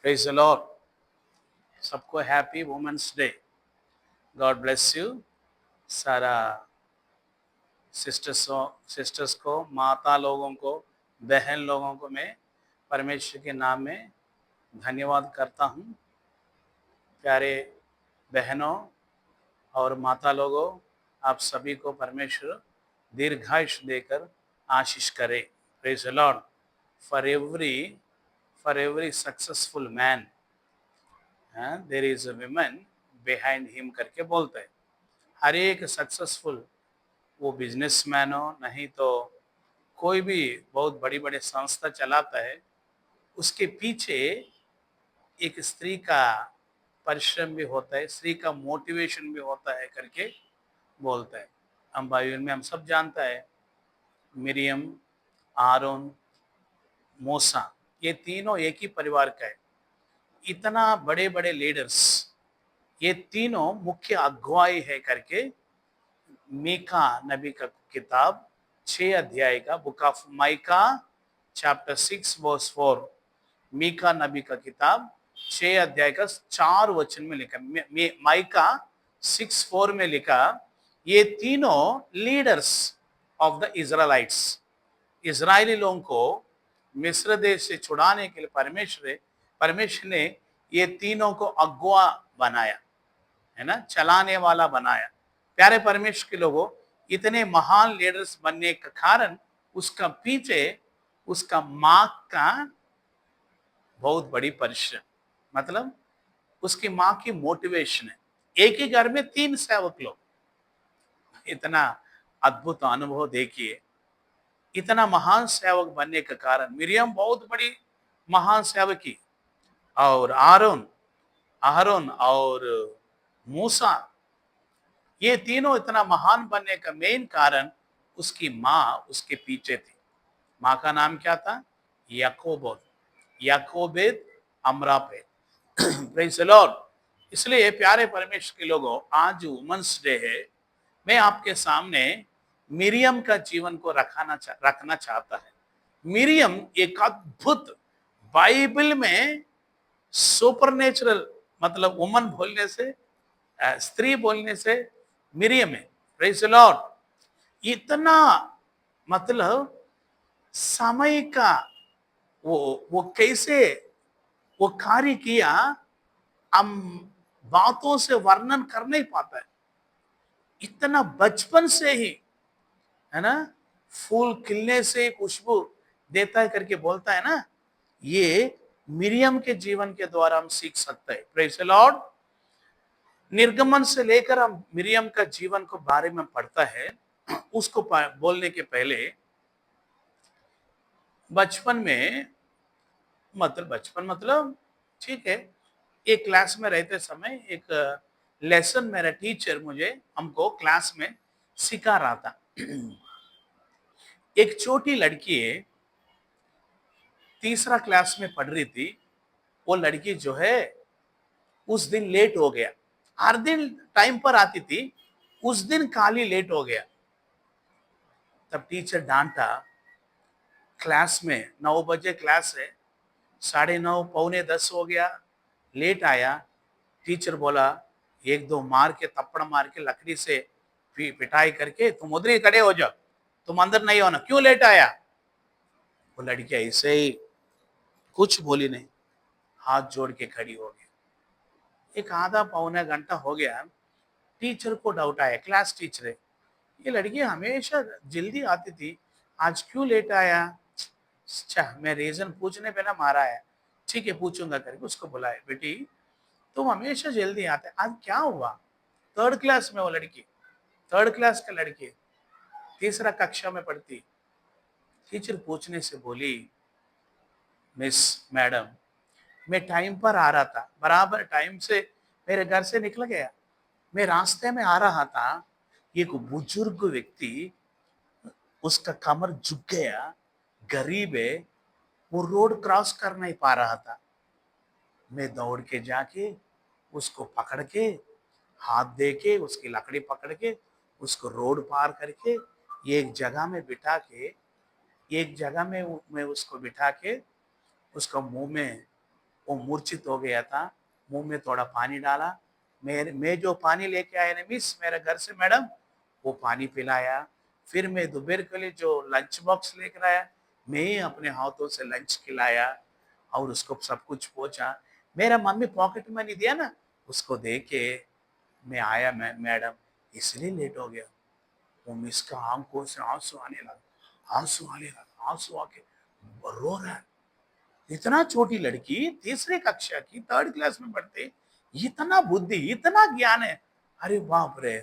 Praise the Lord. सबको happy women's day. God bless you. सारा sisters को, माता लोगों को, बहन लोगों को मैं परमेश्वर के नाम में धन्यवाद करता हूँ। प्यारे बहनों और माता लोगों, आप सभी को परमेश्वर दीर्घायुष्य देकर आशीष करे। Praise the Lord. For every successful man there is a woman behind him करके बोलते हैं। हर एक सक्सेसफुल, वो बिजनेसमैन हो, नहीं तो कोई भी बहुत बड़ी बड़ी संस्था चलाता है, उसके पीछे एक स्त्री का परिश्रम भी होता है, स्त्री का मोटिवेशन भी होता है करके बोलता है। हम बाइबल में हम सब जानता है, मिरियम, आरोन, मूसा, ये तीनों एक ही परिवार का है। इतना बड़े बड़े लीडर्स, ये तीनों मुख्य अगुवाई है करके मीका नबी का किताब 6 अध्याय का book of Micah chapter 6 verse 4, मीका नबी का किताब 6 अध्याय का 4 वचन में लिखा, माइका 6:4 में लिखा, ये तीनों leaders of the Israelites, Israeli लोगों को मिस्र देश से छुड़ाने के लिए परमेश्वर ने ये तीनों को अगुआ बनाया, है ना, चलाने वाला बनाया। प्यारे परमेश्वर के लोगों, इतने महान लीडर्स बनने का कारण उसका पीछे उसका माँ का बहुत बड़ी परिश्रम, मतलब उसकी माँ की मोटिवेशन है। एक ही घर में 3 सेवक लोग, इतना अद्भुत अनुभव देखिए। इतना महान सेवक बनने का कारण मिरियम बहुत बड़ी महान सेवकी, और आरोन और मूसा, ये तीनों इतना महान बनने का मेन कारण उसकी माँ उसके पीछे थी। माँ का नाम क्या था? याकोबेद अमरापेद। Praise the Lord. इसलिए प्यारे परमेश्वर के लोगों, आज वुमेन्स डे है। मैं आपके सामने मिरियम का जीवन को रखना चाहता है। मिरियम एक अद्भुत, बाइबल में सुपरनेचुरल, मतलब वुमन बोलने से, स्त्री बोलने से मिरियम है। Praise the Lord. इतना, मतलब समय का वो कैसे वो कार्य किया, हम बातों से वर्णन कर नहीं पाता है। इतना बचपन से ही, है ना, फूल खिलने से खुशबू देता है करके बोलता है ना, ये मिरियम के जीवन के द्वारा हम सीख सकते हैं। Praise the Lord. निर्गमन से लेकर हम मिरियम का जीवन को बारे में पढ़ता है। उसको बोलने के पहले बचपन मतलब ठीक है, एक क्लास में रहते समय एक लेसन मेरा टीचर हमको क्लास में सिखा रहा था। एक छोटी लड़की है, 3रा क्लास में पढ़ रही थी। वो लड़की जो है, उस दिन लेट हो गया। हर दिन टाइम पर आती थी, उस दिन खाली लेट हो गया। तब टीचर डांटा। क्लास में 9 बजे क्लास है, 9:30 पौने 10 हो गया, लेट आया। टीचर बोला, 1-2 मार के, थप्पड़ मार के, लकड़ी से पिटाई करके, तुम उधर ही खड़े हो जाओ, तुम अंदर नहीं होना, क्यों लेट आया? वो लड़की ऐसे ही कुछ बोली नहीं, हाथ जोड़ के खड़ी हो गई। एक आधा पौना घंटा हो गया। टीचर को डाउट आया, क्लास टीचर है, ये लड़की हमेशा जल्दी आती थी, आज क्यों लेट आया? अच्छा, मैं रीजन पूछने पे ना मारा है, ठीक है पूछूंगा करके उसको बुलाया। बेटी, तुम हमेशा जल्दी आते, आज क्या हुआ? 3rd क्लास में वो लड़की, 3rd क्लास का लड़की, 3रा कक्षा में पढ़ती। टीचर पूछने से बोली, मिस मैडम, मैं टाइम पर आ रहा था, बराबर टाइम से मेरे घर से निकल गया। मैं रास्ते में आ रहा था, एक बुजुर्ग व्यक्ति, उसका कमर झुक गया, गरीब है, वो रोड क्रॉस कर नहीं पा रहा था। मैं दौड़ के जाके उसको पकड़ के, हाथ दे के, उसकी लकड़ी पकड़ के, उसको रोड पार करके एक जगह में बिठा के, एक जगह में मैं उसको बिठा के उसका मुंह में वो मूर्छित हो गया था। मुंह में थोड़ा पानी डाला। मैं जो पानी लेके आया ना मिस मेरे घर से मैडम, वो पानी पिलाया। फिर मैं दोपहर के लिए जो लंच बॉक्स लेकर आया, मैं ही अपने हाथों से लंच खिलाया और उसको सब कुछ पहुंचा। मेरा मम्मी पॉकेट मनी दिया ना, उसको दे के मैं आया। मैडम इसलिए लेट हो गया। वो मिस का आंखों से आंसू आने लगा, आंसू आके रो रहा है। इतना छोटी लड़की, तीसरी कक्षा की, थर्ड क्लास में पढ़ते, इतना बुद्धि, इतना ज्ञान है। अरे बाप रे!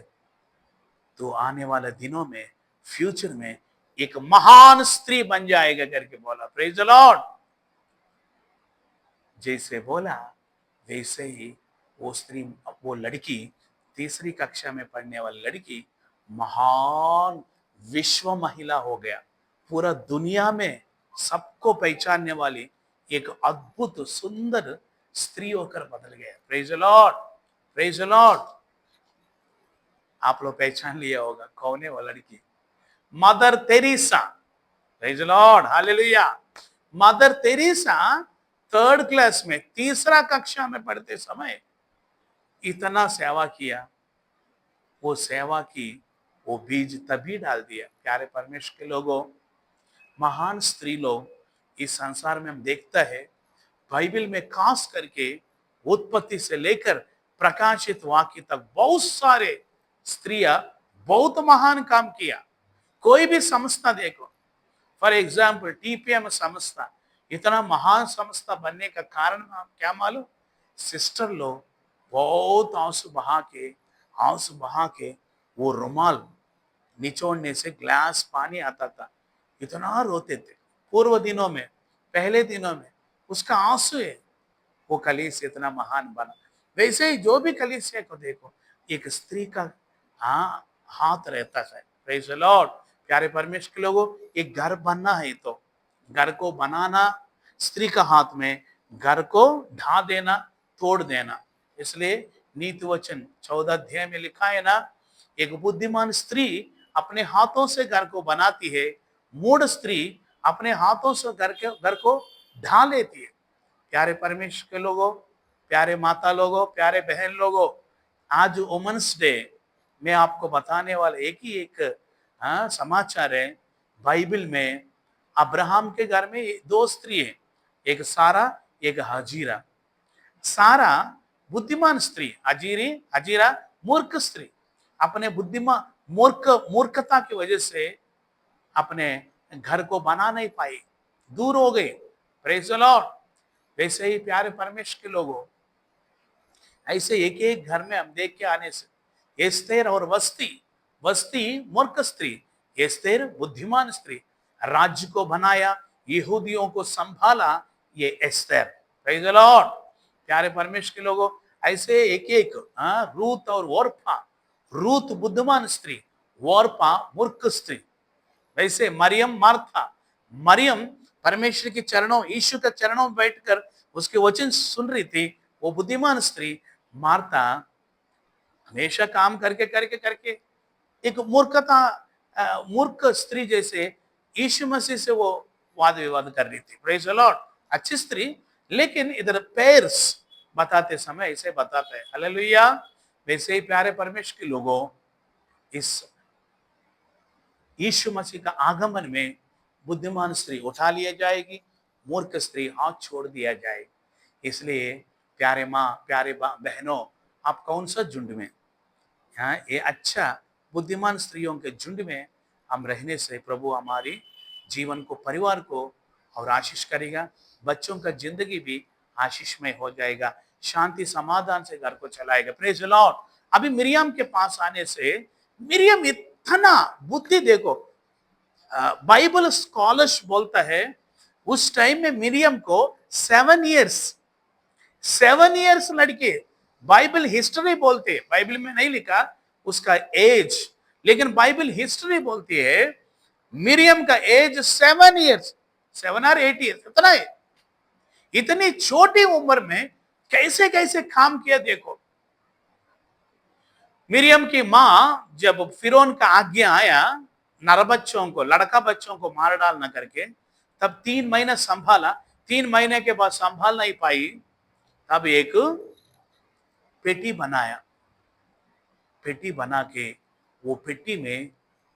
तो आने वाले दिनों में, फ्यूचर में एक महान स्त्री बन जाएगा करके बोला। Praise the Lord. जैसे बोला वैसे ही वो स्त्री, वो लड़की, तीसरी कक्षा में पढ़ने वाली लड़की महान विश्व महिला हो गया। पूरा दुनिया में सबको पहचानने वाली एक अद्भुत सुंदर स्त्री होकर बदल गया। Praise the Lord, praise the Lord. आप लोग पहचान लिया होगा कौन है वो लड़की? Mother Teresa. Praise the Lord, hallelujah. Mother Teresa third class में, तीसरा कक्षा में पढ़ते समय इतना सेवा किया। वो सेवा की, वो बीज तभी डाल दिया। प्यारे परमेश्वर के लोगों, महान स्त्री लोग इस संसार में हम देखता है। बाइबल में खास करके उत्पत्ति से लेकर प्रकाशित वाक्य तक बहुत सारे स्त्रियां बहुत महान काम किया। कोई भी संस्था देखो, फॉर एग्जाम्पल टीपीएम संस्था, इतना महान संस्था बनने का कारण आप क्या मालूम? सिस्टर लोग बहुत आंसू बहा के वो रुमाल निचोड़ने से ग्लास पानी आता था, इतना रोते थे। पूर्व दिनों में, पहले दिनों में उसका आंसू है, वो कलीसिया इतना महान बना। वैसे ही जो भी कलीसिया को देखो, एक स्त्री का हाथ रहता है। Praise the Lord. प्यारे परमेश्वर के लोगों, एक घर बनना है तो घर को बनाना स्त्री का हाथ में, घर को ढा देना, तोड़ देना। इसलिए नीति वचन 14 अध्याय में लिखा है ना, एक बुद्धिमान स्त्री अपने हाथों से घर को बनाती है, मूढ़ स्त्री अपने हाथों से घर को ढा लेती है। प्यारे परमेश्वर के लोगों, प्यारे माता लोगों, प्यारे बहन लोगों, आज वुमेन्स डे में आपको बताने वाला एक ही एक समाचार है। बाइबल में अब्राहम के घर में दो स्त्री है, एक सारा, एक हजीरा। सारा बुद्धिमान स्त्री, हजीरा मूर्ख स्त्री। अपने बुद्धिमान मूर्खता की वजह से अपने घर को बना नहीं पाई, दूर हो गए। Praise the Lord. वैसे ही प्यारे परमेश्वर के लोगों, ऐसे एक एक घर में हम देख के आने से एस्तेर और वस्ती मूर्ख स्त्री, एस्तेर बुद्धिमान स्त्री। राज्य को बनाया, यहूदियों को संभाला, ये एस्तेर। Praise the Lord. प्यारे परमेश्वर के लोगों, ऐसे एक एक रूत और वोरपा, रूत बुद्धिमान स्त्री, वोरपा मूर्ख स्त्री। वैसे मरियम, मार्था, मरियम परमेश्वर के चरणों, यीशु के चरणों में बैठकर उसके वचन सुन रही थी, वो बुद्धिमान स्त्री। मार्था हमेशा काम करके करके करके एक मूर्ख स्त्री जैसे यीशु मसीह से वो वाद विवाद कर रही थी। Praise the Lord. अच्छी स्त्री, लेकिन इधर पैर्स बताते समय ऐसे बताते हैं। हालेलुया। वैसे ही प्यारे परमेश्वर के लोगों, इस यीशु मसीह का आगमन में बुद्धिमान स्त्री उठा लिया जाएगी, मूर्ख स्त्री हाथ छोड़ दिया जाएगी। इसलिए प्यारे माँ, प्यारे बहनों, आप कौन सा झुंड में? ये अच्छा बुद्धिमान स्त्रियों के झुंड में हम रहने से प्रभु हमारी जीवन को, परिवार को और आशीष करेगा। बच्चों का जिंदगी भी आशीषमय हो जाएगा, शांति समाधान से घर को चलाएगा। Praise the Lord. अभी मिरियम के पास आने से, मिरियम इतना बुद्धि देखो, बाइबल स्कॉलर्स बोलता है उस टाइम में मिरियम को 7 इयर्स लड़के, बाइबल हिस्ट्री बोलते है, बाइबल में नहीं लिखा उसका एज, लेकिन बाइबल हिस्ट्री बोलती है मिरियम का एज 7 इयर्स, 7 और 8 इयर्स, इतना है। इतनी छोटी उम्र में कैसे कैसे काम किया देखो। मिरियम की मां जब फिरौन का आज्ञा आया नर बच्चों को, लड़का बच्चों को मार डालना करके, तब 3 महीने संभाला। 3 महीने के बाद संभाल नहीं पाई, तब एक पेटी बनाया, पेटी बना के वो पेटी में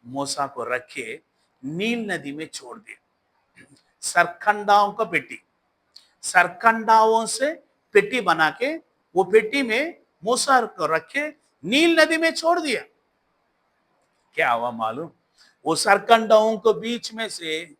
मूसा को रखे नील नदी में छोड़ दिया। सरकंडाओं का पेटी, सरकंडाओं से पेटी बना के वो पेटी में मूसा को रखे नील नदी में छोड़ दिया। क्या हुआ मालूम? वो सरकंडाओं के बीच में से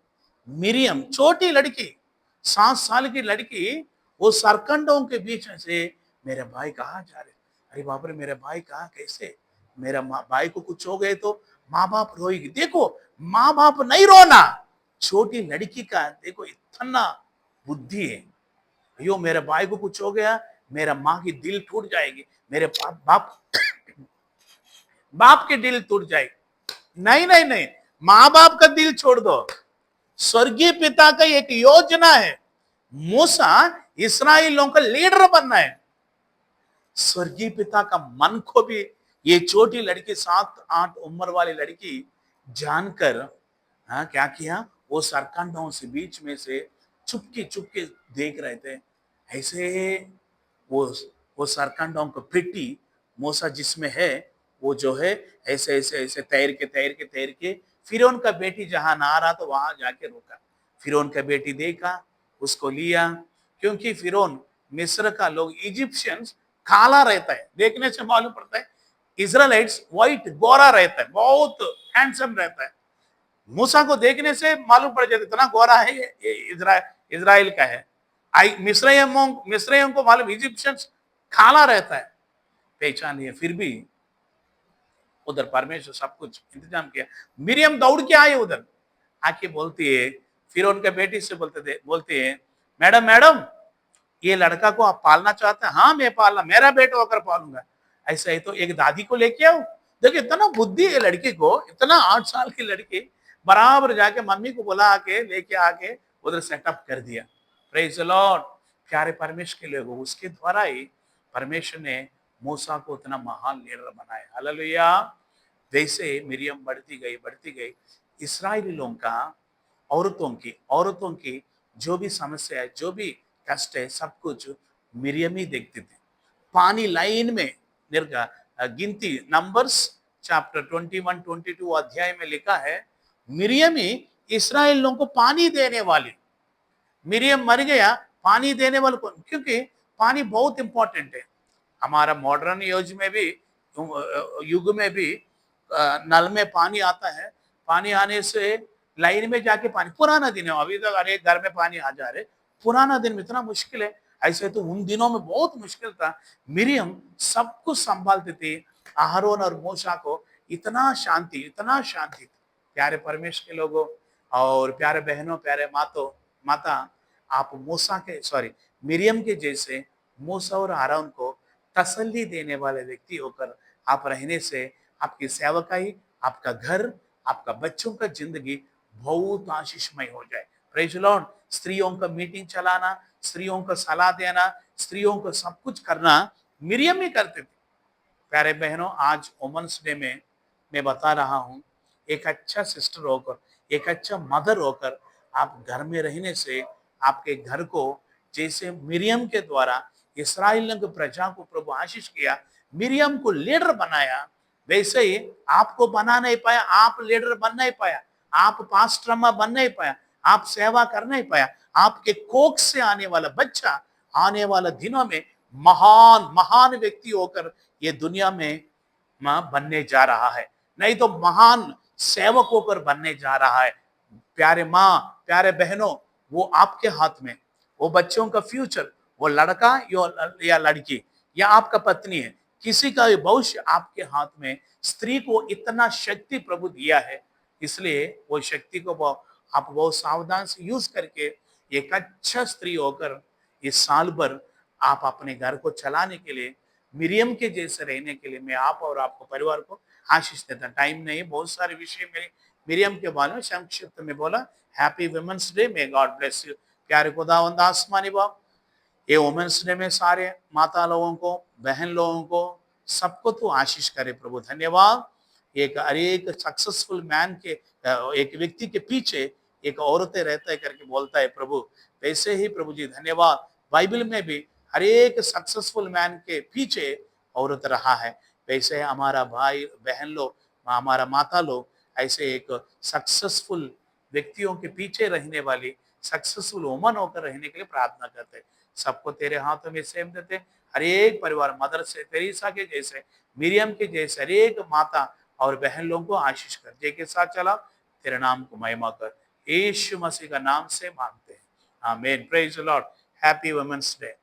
मिरियम, छोटी लड़की, 7 साल की लड़की, वो सरकंडों के बीच में से, मेरे भाई कहाँ जा रहे? अरे बाप रे, मेरे भाई कहाँ, कैसे? मेरा भाई को कुछ हो गए तो माँ बाप रोएगी। देखो, माँ बाप नहीं रोना, छोटी लड़की का देखो इतना बुद्धि है। अयो मेरे भाई को कुछ हो गया, मेरा माँ की दिल टूट जाएगी, मेरे बाप बाप की दिल टूट जाएगी। नहीं नहीं नहीं, माँ बाप का दिल छोड़ दो, स्वर्गीय पिता का एक योजना है। मूसा इस्राएलियों का लीडर बनना है। स्वर्गीय पिता का मन को भी ये छोटी लड़की, 7-8 उम्र वाली लड़की जानकर, हाँ क्या किया, वो सरकंडों से बीच में से चुपके चुपके देख रहे थे। ऐसे वो वो सरकंडों का पेटी मूसा जिसमें है, वो जो है ऐसे ऐसे ऐसे तैर के फिरौन का बेटी जहां नहा रहा तो वहां जाके रुका। फिरौन का बेटी देखा, उसको लिया, क्योंकि फिरौन मिस्र का लोग, इजिप्शियंस काला रहता है, देखने से मालूम पड़ता है। इजराइलाइट्स व्हाइट, गोरा रहता है, बहुत हैंडसम रहता है। मूसा को देखने से मालूम पड़ जाता इतना गोरा है ये इजराइल का है। मिस्रैयों को मालूम इजिप्शियंस काला रहता है, पहचान लिया। फिर भी उधर परमेश्वर सब कुछ इंतजाम किया। मिरियम दौड़ के आए उधर, आके बोलती है, फिर उनके बेटी से बोलते हैं, मैडम मैडम, ये लड़का को आप पालना चाहते हैं? हाँ मैं पालना, मेरा बेटा होकर पालूंगा। ऐसा है तो एक दादी को लेके आओ। देखिए इतना बुद्धि है लड़की को, इतना 8 साल की लड़की बराबर जाके मम्मी को बुला के लेके आके उधर सेटअप कर दिया। Praise the Lord. प्यारे परमेश्वर के लोगों, उसके द्वारा ही परमेश्वर ने मूसा को इतना महान लीडर बनाया। हालेलुया। वैसे मिरियम बढ़ती गई, इस्राएली लोगों का, औरतों की जो भी समस्या है, जो भी कष्ट है, सब कुछ मिरियम ही देखते थे। पानी लाइन में निर्गा गिनती, नंबर्स चैप्टर 21-22 अध्याय में लिखा है, मिरियम ही इस्राएल लोगों को पानी देने वाली। मिरियम मर गया, पानी देने वाले को, क्योंकि पानी बहुत इंपॉर्टेंट है। हमारा मॉडर्न युग में भी नल में पानी आता है। पानी आने से लाइन में जाके पानी, पुराना दिन है, अभी तक अरे घर में पानी आ जा रहे, पुराना दिन में इतना मुश्किल है। ऐसे तो उन दिनों में बहुत मुश्किल था। मिरियम सब कुछ संभालते थे, आहारोन और मूसा को इतना शांति, इतना शांति। प्यारे परमेश्वर के लोगों और प्यारे बहनों, प्यारे माता, आप मूसा के, सॉरी, मिरियम के जैसे मूसा और आरोन को तसल्ली देने वाले व्यक्ति होकर आप रहने से आपकी सेवकाई, आपका घर, आपका बच्चों का जिंदगी बहुत आशीषमय हो जाए। Praise the Lord. स्त्रियों का मीटिंग चलाना, स्त्रियों को सलाह देना, स्त्रियों को सब कुछ करना मिरियम ही करते थे। प्यारे बहनों, आज वुमेन्स डे में मैं बता रहा हूं, एक अच्छा सिस्टर होकर, एक अच्छा मदर होकर आप घर में रहने से आपके घर को, जैसे मिरियम के द्वारा इस्राएल की प्रजा को प्रभु आशीष किया, मिरियम को लीडर बनाया, वैसे ही आपको बना नहीं पाया, आप लीडर बन नहीं पाया, आप पास्टर बन नहीं पाया, आप सेवा कर नहीं पाया। आपके कोख से आने वाला बच्चा आने वाला दिनों में महान महान व्यक्ति होकर ये दुनिया में बनने जा रहा है, नहीं तो महान सेवक होकर बनने जा रहा है। प्यारे माँ, प्यारे बहनों, वो आपके हाथ में, वो बच्चों का फ्यूचर, वो लड़का या लड़की या आपका पत्नी है, किसी का भी भविष्य आपके हाथ में। स्त्री को इतना शक्ति प्रभु दिया है, इसलिए वो शक्ति को आप बहुत सावधान से यूज करके एक अच्छा स्त्री होकर इस साल भर आप अपने घर को चलाने के लिए, मिरियम के जैसे रहने के लिए मैं आप और आपको परिवार को आशीष देता। टाइम नहीं, बहुत सारे विषय मेरे मिरियम के बारे में संक्षिप्त में बोला। Happy women's day, may God bless you. प्यारे खुदावंद आसमानी बाप, ये वुमेन्स डे में सारे माता लोगों को, बहन लोगों को, सबको तो आशीष करे प्रभु। धन्यवाद। एक सक्सेसफुल मैन के, एक व्यक्ति के पीछे एक औरतें रहता है करके बोलता है प्रभु, वैसे ही प्रभु जी धन्यवाद। बाइबल में भी हर एक सक्सेसफुल मैन के पीछे औरत रहा है। वैसे हमारा भाई बहन लोग, हमारा माता लोग ऐसे एक सक्सेसफुल व्यक्तियों के पीछे रहने वाली सक्सेसफुल वुमन होकर रहने के लिए प्रार्थना करते हैं। सबको तेरे हाथों में सेम देते हैं। हर एक परिवार मदर से तेरेसा के जैसे, मिरियम के जैसे हर एक माता और बहन लोगों को आशीष कर। जय के साथ चला, तेरे नाम को महिमा कर। यीशु मसीह का नाम से मांगते हैं, आमीन। Praise the Lord. Happy women's day.